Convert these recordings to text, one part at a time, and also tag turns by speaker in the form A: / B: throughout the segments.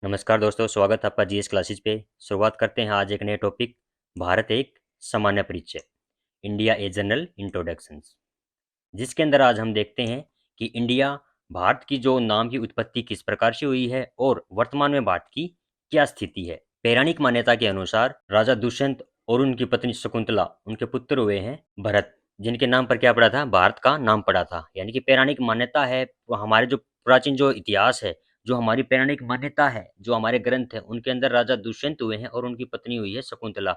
A: नमस्कार दोस्तों, स्वागत है आपका जीएस क्लासेस पे। शुरुआत करते हैं आज एक नए टॉपिक। भारत एक सामान्य परिचय, इंडिया ए जनरल इंट्रोडक्शंस, जिसके अंदर आज हम देखते हैं कि इंडिया, भारत की जो नाम की उत्पत्ति किस प्रकार से हुई है और वर्तमान में भारत की क्या स्थिति है। पौराणिक मान्यता के अनुसार राजा दुष्यंत और उनकी पत्नी शकुंतला, उनके पुत्र हुए हैं भरत, जिनके नाम पर क्या पड़ा था, भारत का नाम पड़ा था। यानी कि पौराणिक मान्यता है, वो हमारे जो प्राचीन जो इतिहास है, जो हमारी पौराणिक मान्यता है, जो हमारे ग्रंथ है, उनके अंदर राजा दुष्यंत हुए हैं और उनकी पत्नी हुई है शकुंतला,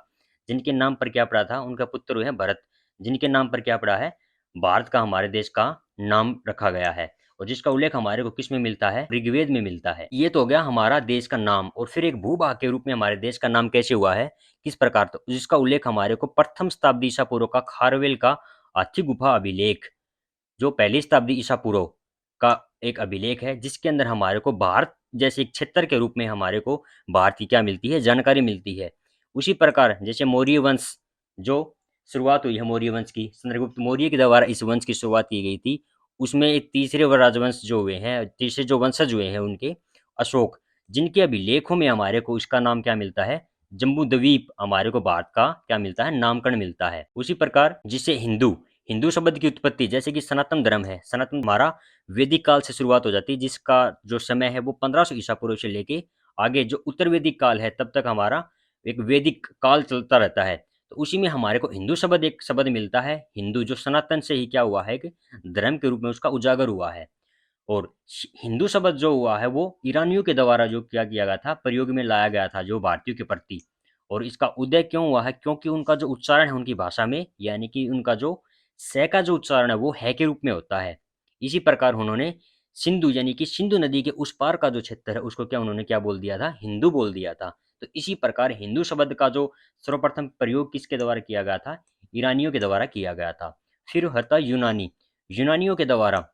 A: जिनके नाम पर क्या पड़ा था, उनका पुत्र हुए हैं भरत, जिनके नाम पर क्या पड़ा है, भारत का, हमारे देश का नाम रखा गया है। और जिसका उल्लेख हमारे को किस में मिलता है, ऋग्वेद में मिलता है। ये तो हो गया हमारा देश का नाम। और फिर एक भूभाग के रूप में हमारे देश का नाम कैसे हुआ है, किस प्रकार, तो जिसका उल्लेख हमारे को प्रथम शताब्दी ईसा पूर्व का खारवेल का हाथी गुफा अभिलेख, जो पहली शताब्दी ईसा पूर्व का एक अभिलेख है, जिसके अंदर हमारे को भारत जैसे एक क्षेत्र के रूप में हमारे को भारत की क्या मिलती है, जानकारी मिलती है। उसी प्रकार जैसे मौर्य वंश जो शुरुआत हुई है, मौर्य वंश की चंद्रगुप्त मौर्य के द्वारा इस वंश की शुरुआत की गई थी। उसमें एक तीसरे राजवंश जो हुए हैं, तीसरे जो वंशज हुए हैं उनके, अशोक, जिनके अभिलेखों में हमारे को उसका नाम क्या मिलता है, जम्बू द्वीप, हमारे को भारत का क्या मिलता है, नामकरण मिलता है। उसी प्रकार जिसे हिंदू, हिंदू शब्द की उत्पत्ति, जैसे कि सनातन धर्म है, सनातन हमारा वैदिक काल से शुरुआत हो जाती है, जिसका जो समय है वो 1500 ईसा पूर्व से लेके आगे जो उत्तर वैदिक काल है, तब तक हमारा एक वैदिक काल चलता रहता है। तो उसी में हमारे को हिंदू शब्द, एक शब्द मिलता है, हिंदू, जो सनातन से ही क्या हुआ है कि धर्म के रूप में उसका उजागर हुआ है। और हिंदू शब्द जो हुआ है वो ईरानियों के द्वारा जो क्या किया गया था, प्रयोग में लाया गया था, जो भारतीयों के प्रति। और इसका उदय क्यों हुआ है, क्योंकि उनका जो उच्चारण है उनकी भाषा में, यानी कि उनका जो स का जो उच्चारण है वो है के रूप में होता है। इसी प्रकार उन्होंने सिंधु, यानी कि सिंधु नदी के उस पार का जो क्षेत्र है उसको क्या, उन्होंने क्या बोल दिया था, हिंदू बोल दिया था। तो इसी प्रकार हिंदू शब्द का जो सर्वप्रथम प्रयोग किसके द्वारा किया गया था, ईरानियों के द्वारा किया गया था। फिर होता यूनानी, यूनानियों के द्वारा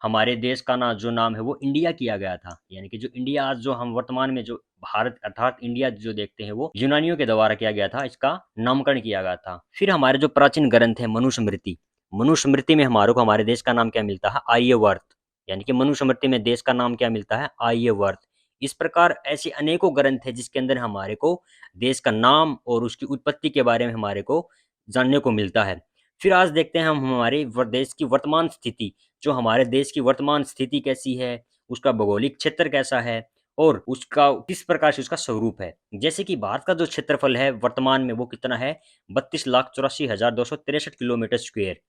A: हमारे देश का ना जो नाम है वो इंडिया किया गया था। यानी कि जो इंडिया आज जो हम वर्तमान में जो भारत अर्थात इंडिया जो देखते हैं, वो यूनानियों के द्वारा किया गया था, इसका नामकरण किया गया था। फिर हमारे जो प्राचीन ग्रंथ है, मनुस्मृति, मनुस्मृति में हमारे को हमारे देश का नाम क्या मिलता है, आर्यवर्त। यानी कि मनुस्मृति में देश का नाम क्या मिलता है, आर्यवर्त। इस प्रकार ऐसे अनेकों ग्रंथ है जिसके अंदर हमारे को देश का नाम और उसकी उत्पत्ति के बारे में हमारे को जानने को मिलता है। फिर आज देखते हैं हम हमारे देश की वर्तमान स्थिति, जो हमारे देश की वर्तमान स्थिति कैसी है, उसका भौगोलिक क्षेत्र कैसा है और उसका किस प्रकार से उसका स्वरूप है। जैसे कि भारत का जो क्षेत्रफल है वर्तमान में वो कितना है, 32,84,263 किलोमीटर स्क्वायर।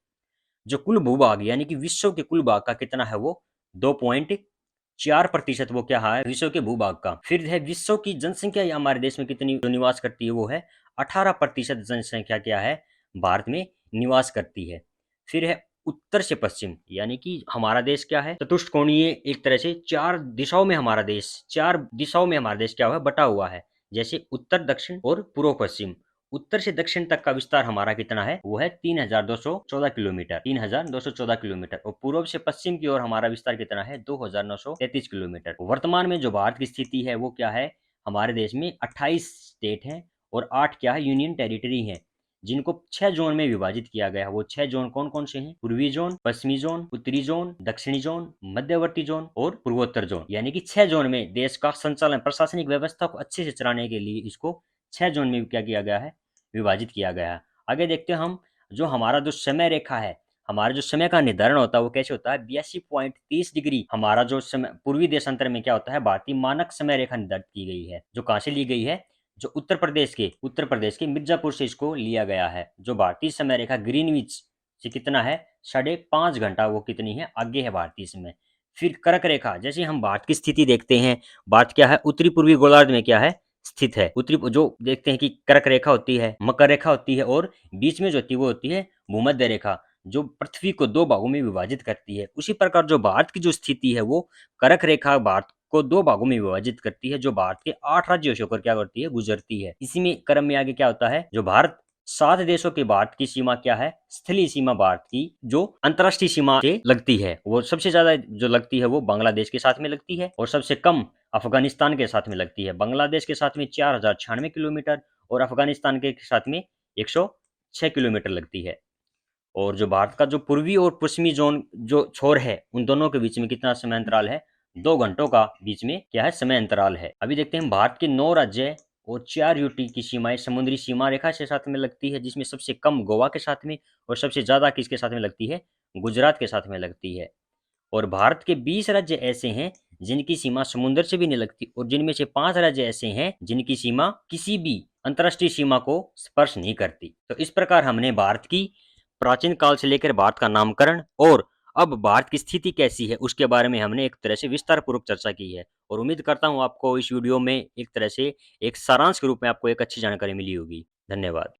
A: जो कुल भूभाग, यानी कि विश्व के कुल भाग का कितना है, वो 2.4% वो क्या है, विश्व के भूभाग का। फिर है विश्व की जनसंख्या, या हमारे देश में कितनी जो निवास करती है, वो है 18% जनसंख्या क्या है, भारत में निवास करती है। फिर है उत्तर से पश्चिम, यानी कि हमारा देश क्या है, चतुष्कोणीय, एक तरह से चार दिशाओं में हमारा देश, चार दिशाओं में हमारा देश क्या हुआ है, बटा हुआ है। जैसे उत्तर, दक्षिण और पूर्व पश्चिम। उत्तर से दक्षिण तक का विस्तार हमारा कितना है, वो है 3,214 किलोमीटर, 3,214 किलोमीटर। और पूर्व से पश्चिम की ओर हमारा विस्तार कितना है, 2,933 किलोमीटर। वर्तमान में जो भारत की स्थिति है वो क्या है, हमारे देश में 28 स्टेट हैं और 8 क्या है, यूनियन टेरिटरी हैं, जिनको 6 जोन में विभाजित किया गया है। वो 6 जोन कौन कौन से हैं, पूर्वी जोन, पश्चिमी जोन, उत्तरी जोन, दक्षिणी जोन, मध्यवर्ती जोन और पूर्वोत्तर जोन। यानी कि 6 जोन में देश का संचालन, प्रशासनिक व्यवस्था को अच्छे से चलाने के लिए इसको 6 जोन में क्या किया गया है, विभाजित किया गया है। आगे देखते हैं हम, जो हमारा जो समय रेखा है, हमारे जो समय का निर्धारण होता है वो कैसे होता है, 82.30 डिग्री हमारा जो समय पूर्वी देशांतर में क्या होता है, भारतीय मानक समय रेखा निर्धारित की गई है। जो कहाँ से ली गई है, जो उत्तर प्रदेश के मिर्जापुर से इसको लिया गया है। जो भारतीय समय रेखा ग्रीनविच से कितना है, 5.5 घंटा वो कितनी है, आगे है भारतीय समय। फिर कर्क रेखा, जैसे हम भारत की स्थिति देखते हैं, भारत क्या है, उत्तरी पूर्वी गोलार्ध में क्या है, स्थित है। उत्तरी जो देखते हैं कि कर्क रेखा होती है, मकर रेखा होती है, और बीच में जो होती है वो होती है भूमध्य रेखा, जो पृथ्वी को 2 भागों में विभाजित करती है। उसी प्रकार जो भारत की जो स्थिति है वो कर्क रेखा भारत को 2 भागों में विभाजित करती है, जो भारत के 8 राज्यों से होकर क्या करती है, गुजरती है। इसी में क्रम में आगे क्या होता है, जो भारत 7 देशों के भारत की सीमा क्या है, स्थलीय सीमा भारत की जो अंतर्राष्ट्रीय सीमा से लगती है, वो सबसे ज्यादा जो लगती है वो बांग्लादेश के साथ में लगती है, और सबसे कम अफगानिस्तान के साथ में लगती है। बांग्लादेश के साथ में 4,096 किलोमीटर और अफगानिस्तान के साथ में 106 किलोमीटर लगती है। और जो भारत का जो पूर्वी और पश्चिमी जोन जो छोर है, उन दोनों के बीच में कितना समय अंतराल है, 2 घंटों का बीच में क्या है समय अंतराल है। अभी देखते हैं भारत के 9 राज्य और 4 यूटी की सीमाएं समुद्री सीमा रेखा के साथ में लगती है, जिसमें सबसे कम गोवा के साथ में और सबसे ज्यादा किसके साथ में लगती है, गुजरात के साथ में लगती है। और भारत के 20 राज्य ऐसे हैं जिनकी सीमा समुद्र से भी नहीं लगती और जिनमें से 5 राज्य ऐसे हैं जिनकी सीमा किसी भी अंतर्राष्ट्रीय सीमा को स्पर्श नहीं करती। तो इस प्रकार हमने भारत की प्राचीन काल से लेकर भारत का नामकरण और अब भारत की स्थिति कैसी है उसके बारे में हमने एक तरह से विस्तार पूर्वक चर्चा की है, और उम्मीद करता हूं आपको इस वीडियो में एक तरह से एक सारांश के रूप में आपको एक अच्छी जानकारी मिली होगी। धन्यवाद।